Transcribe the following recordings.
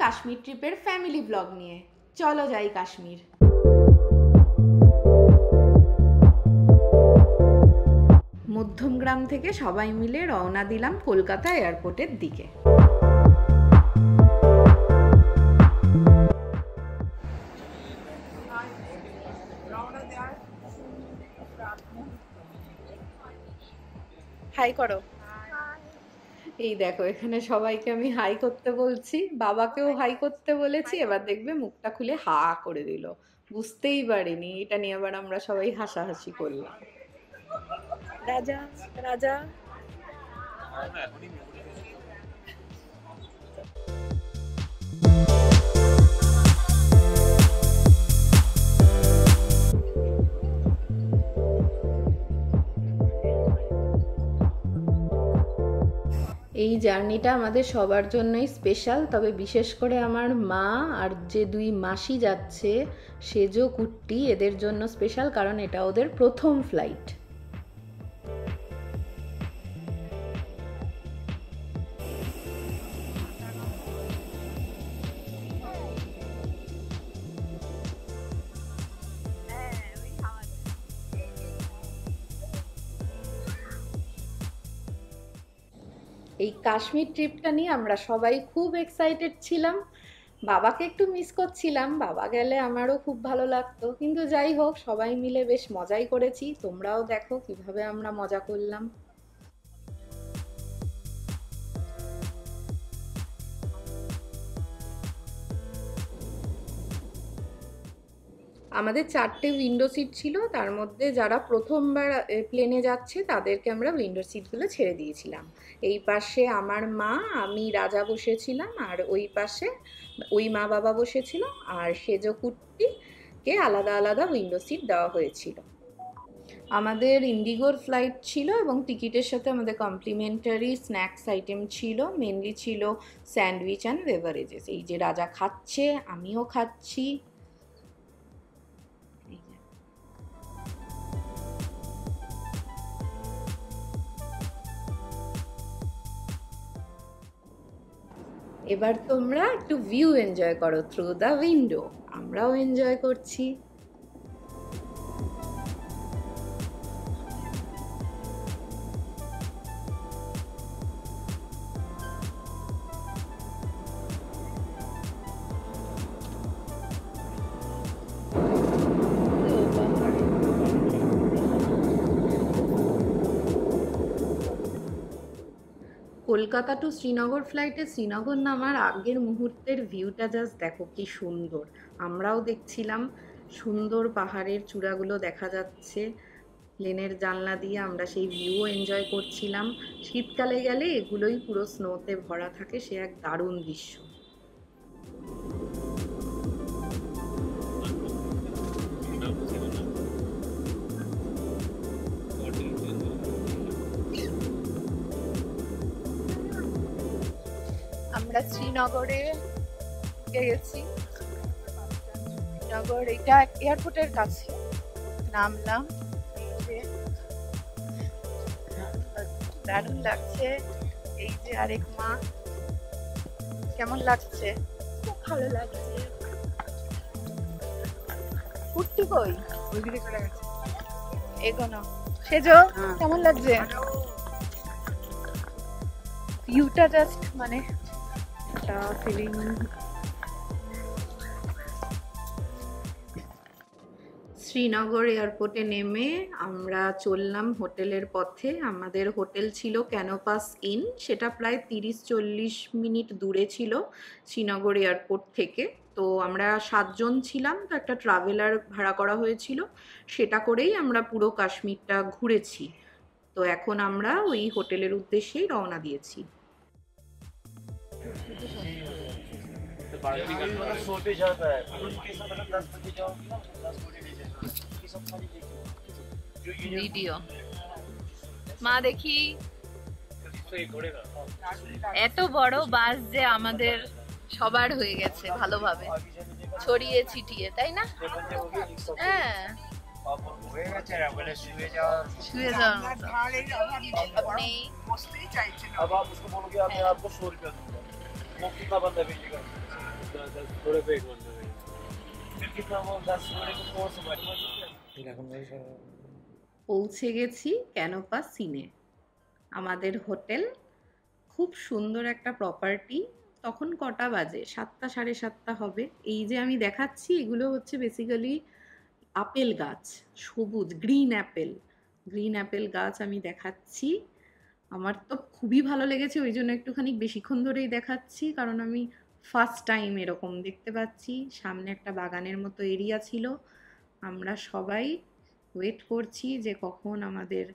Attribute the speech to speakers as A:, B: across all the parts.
A: কাশ্মীর ট্রিপের family blog নিয়ে। চলো যাই কাশ্মীর। মধ্যমগ্রাম থেকে সবাই মিলে রওনা দিলাম কলকাতা এয়ারপোর্টের দিকে। হাই করো। এই দেখো, এখানে সবাইকে আমি হাই করতে বলছি, বাবাকেও হাই করতে বলেছি। এবার দেখবে মুখটা খুলে হা করে দিল, বুঝতেই পারিনি। এটা নিয়ে আবার আমরা সবাই হাসাহাসি করলাম। রাজা রাজা এই জার্নিটা আমাদের সবার জন্যই স্পেশাল, তবে বিশেষ করে আমার মা আর যে দুই মাসি যাচ্ছে সেজো কুট্টি, এদের জন্য স্পেশাল, কারণ এটা ওদের প্রথম ফ্লাইট। এই কাশ্মীর ট্রিপটা নিয়ে আমরা সবাই খুব এক্সাইটেড ছিলাম। বাবাকে একটু মিস করছিলাম, বাবা গেলে আমারও খুব ভালো লাগতো, কিন্তু যাই হোক সবাই মিলে বেশ মজাই করেছি। তোমরাও দেখো কিভাবে আমরা মজা করলাম। আমাদের 4টে উইন্ডো সিট ছিল, তার মধ্যে যারা প্রথমবার প্লেনে যাচ্ছে তাদেরকে আমরা উইন্ডো সিটগুলো ছেড়ে দিয়েছিলাম। এই পাশে আমার মা, আমি, রাজা বসেছিলাম, আর ওই পাশে ওই মা বাবা বসেছিল, আর সেজো কুট্টিকে আলাদা আলাদা উইন্ডো সিট দেওয়া হয়েছিল। আমাদের ইন্ডিগোর ফ্লাইট ছিল এবং টিকিটের সাথে আমাদের কমপ্লিমেন্টারি স্ন্যাক্স আইটেম ছিল। মেনলি ছিল স্যান্ডউইচ অ্যান্ড বেভারেজেস। এই যে রাজা খাচ্ছে, আমিও খাচ্ছি। এবার তোমরা একটু ভিউ এনজয় করো থ্রু দ্য উইন্ডো। আমরাও এনজয় করছি। কলকাতা টু শ্রীনগর ফ্লাইটে শ্রীনগর নামার আগের মুহূর্তের ভিউটা জাস্ট দেখো কি সুন্দর। আমরাও দেখছিলাম, সুন্দর পাহাড়ের চূড়াগুলো দেখা যাচ্ছে প্লেনের জানলা দিয়ে, আমরা সেই ভিউ এনজয় করছিলাম। শীতকালে গেলে এগুলোই পুরো স্নোতে ভরা থাকে, সে এক দারুণ দৃশ্য। আমরা শ্রীনগরে গেছি। শ্রীনগর এটা এয়ারপোর্টের কাছে নামলাম। দারুণ লাগছে। এই যে আরেক মা, কেমন লাগছে? খুব ভালো লাগছে। কুট্টি কই? ওইদিকে চলে গেছে। এগোনো। সেজো কেমন লাগছে? ভিউটা জাস্ট মানে একটা ফিলিং। শ্রীনগর এয়ারপোর্টে নেমে আমরা চললাম হোটেলের পথে। আমাদের হোটেল ছিল ক্যানোপাস ইন, সেটা প্রায় 30-40 মিনিট দূরে ছিল শ্রীনগর এয়ারপোর্ট থেকে। তো আমরা 7 জন ছিলাম, তো একটা ট্রাভেলার ভাড়া করা হয়েছিল, সেটা করেই আমরা পুরো কাশ্মীরটা ঘুরেছি। তো এখন আমরা ওই হোটেলের উদ্দেশ্যেই রওনা দিয়েছি। ভিডিও মা দেখি, এত বড় বাস যে আমাদের সবার হয়ে গেছে ভালোভাবে ছড়িয়ে ছিটিয়ে, তাই না? হ্যাঁ, শুয়ে যাওয়ার মতো। আপনি
B: थोड़े पे एक बंदा है कितना वो 10 थोड़े को फोर्स मार
A: পৌঁছে গেছি ক্যানোপা সিনে, আমাদের হোটেল। খুব সুন্দর একটা প্রপার্টি। তখন কটা বাজে? 7টা 7:30 হবে। এই যে আমি দেখাচ্ছি এগুলো হচ্ছে বেসিক্যালি আপেল গাছ, সবুজ গ্রিন অ্যাপেল গাছ আমি দেখাচ্ছি। আমার তো খুবই ভালো লেগেছে, ওই জন্য একটুখানি বেশিক্ষণ ধরেই দেখাচ্ছি, কারণ আমি ফার্স্ট টাইম এরকম দেখতে পাচ্ছি। সামনে একটা বাগানের মতো এরিয়া ছিল। আমরা সবাই ওয়েট করছি যে কখন আমাদের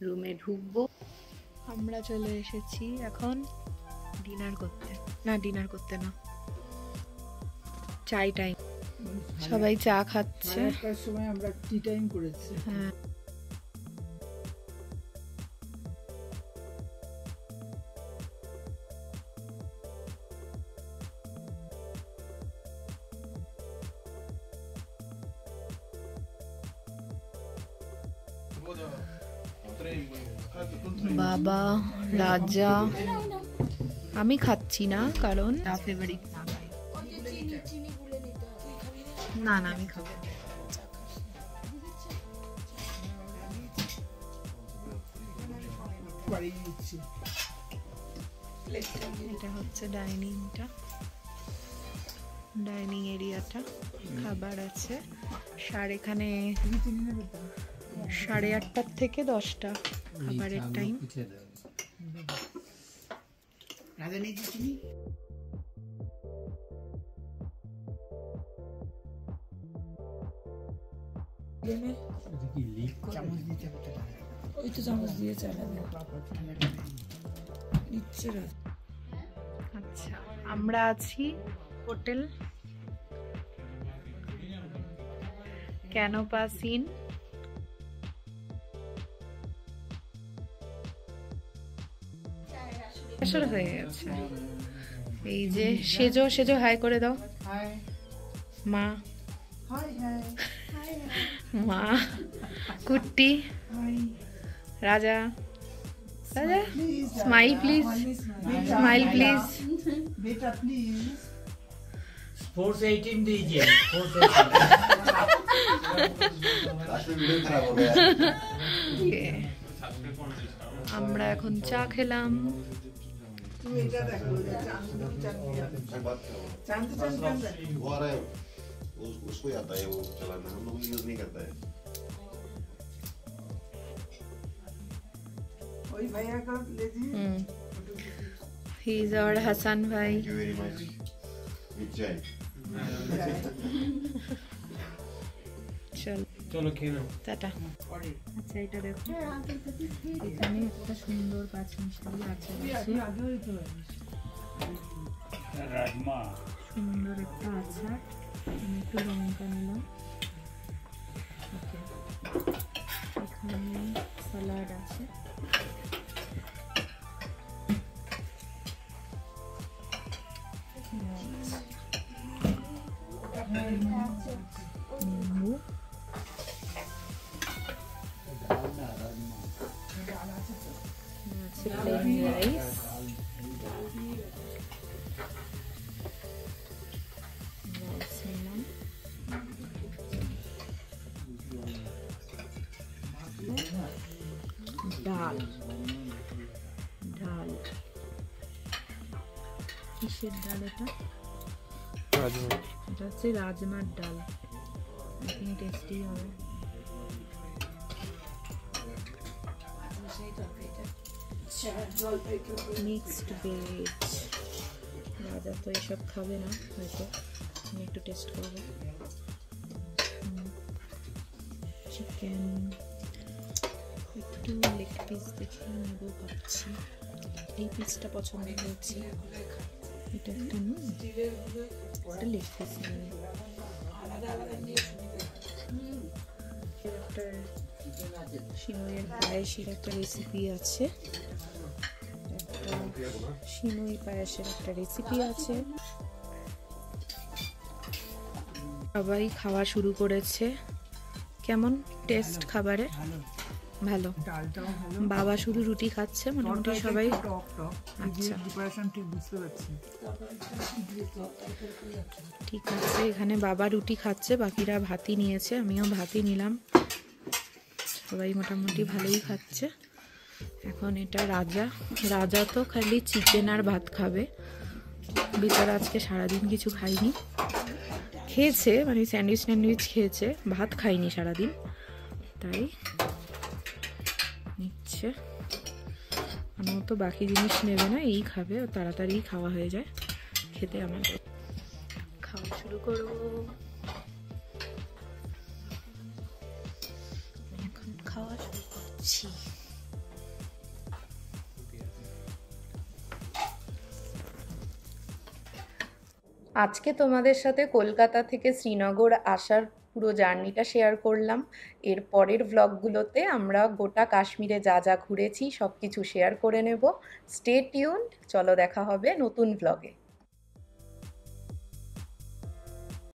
A: রুমে ঢুকবো। আমরা চলে এসেছি এখন ডিনার করতে না, চাই টাইম। সবাই চা খাচ্ছে।
C: একটার সময় আমরা টি টাইম করেছি।
A: হ্যাঁ, বাবা রাজা, আমি খাচ্ছি না কারণ ফেভারিট না, আমি খাবো। এটা হচ্ছে ডাইনিং এরিয়াটা, খাবার আছে। এখানে 8:30 থেকে 10টা খাবারের টাইম।
C: ওই তো চামচ দিয়ে চালাবে।
A: আচ্ছা, আমরা আছি হোটেল ক্যানোপা সিন। হয়ে গেছে। এই যে সেজো হাই করে দাও। মা কুট্টি, রাজা স্মাইল প্লিজ,
C: बेटा प्लीज।
B: फोर्स 18 दीजिए।
A: আমরা এখন চা খেলাম।
D: उसको आता है वो चलाना, हम लोग यूज नहीं करता है।
C: वही भैया का ले दीजिए।
A: ही इज आवर हसन भाई।
D: Thank you very much. With चाय।
B: चलो खेलो
A: টাটা। আচ্ছা, এটা দেখো, এখানে একটা সুন্দর 5 মিনিট আছে,
B: राजमा
A: সুন্দর একটা আচার। আমি একটু লঙ্কা নিলাম। ওকে, এখানে স্যালাড আছে। নিম্বু, আছে প্লেন রাইস, ডাল কিসের ডাল এটা? এটা হচ্ছে রাজমার ডাল। টেস্টি হবে। Mixed veg. রাজা তো এসব খাবে না হয়তো, আমি একটু টেস্ট করবো। চিকেন, একটু লেগ পিস দেখে নেব ভাবছি। এই পিসটা পছন্দ হয়েছে। এটা একটা লেগ পিস নিয়ে একটা সিনুইয়ের পায়েসের একটা রেসিপি আছে। সিনুই পায়েসের একটা রেসিপি আছে। সবাই খাওয়া শুরু করেছে। কেমন টেস্ট খাবারে? ভালো।
C: ডালটাও ভালো।
A: বাবা শুধু রুটি খাচ্ছে, মোটামুটি
C: তরকারিটা
A: সবাই।
C: একটু টক টক।
A: আচ্ছা।
C: প্রিপারেশন ঠিক বুঝতে পারছি।
A: ঠিক আছে, এখানে বাবা রুটি খাচ্ছে, বাকিরা ভাতই নিয়েছে, আমিও ভাতই নিলাম। সবাই মোটামুটি ভালোই খাচ্ছে। এখন এটা রাজা, রাজা তো খালি চিকেন আর ভাত খাবে, বেচারা আজকে সারাদিন কিছু খাইনি। খেয়েছে মানে স্যান্ডউইচ খেয়েছে, ভাত খাইনি সারাদিন, তাই নিচ্ছে। আমার তো বাকি জিনিস নেবে না, এই খাবে, তাড়াতাড়ি খাওয়া হয়ে যায় খেতে। আমাদের খাওয়া শুরু করো। এখন খাওয়া শুরু করছি। আজকে তোমাদের সাথে কলকাতা থেকে শ্রীনগর আসার পুরো জার্নিটা শেয়ার করলাম। এর পরের ভ্লগগুলোতে আমরা গোটা কাশ্মীরে যা যা ঘুরেছি সব কিছু শেয়ার করে নেব। Stay tuned. চলো দেখা হবে নতুন ভ্লগে।